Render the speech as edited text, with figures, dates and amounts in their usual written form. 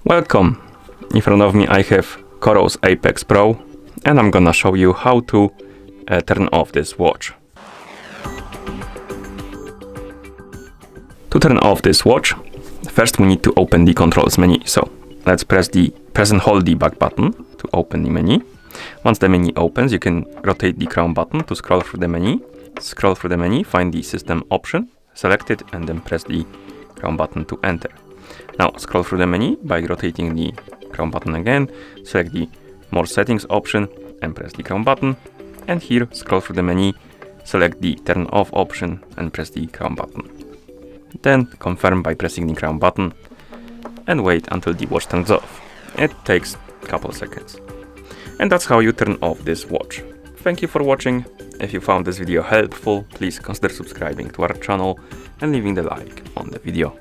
Welcome! In front of me I have Coros Apex Pro and I'm gonna show you how to turn off this watch. To turn off this watch, first we need to open the controls menu. So let's press and hold the back button to open the menu. Once the menu opens, you can rotate the crown button to scroll through the menu. Scroll through the menu, find the system option, select it, and then press the crown button to enter. Now scroll through the menu by rotating the crown button again, select the more settings option and press the crown button. And here scroll through the menu, select the turn off option and press the crown button. Then confirm by pressing the crown button and wait until the watch turns off. It takes a couple seconds. And that's how you turn off this watch. Thank you for watching. If you found this video helpful, please consider subscribing to our channel and leaving the like on the video.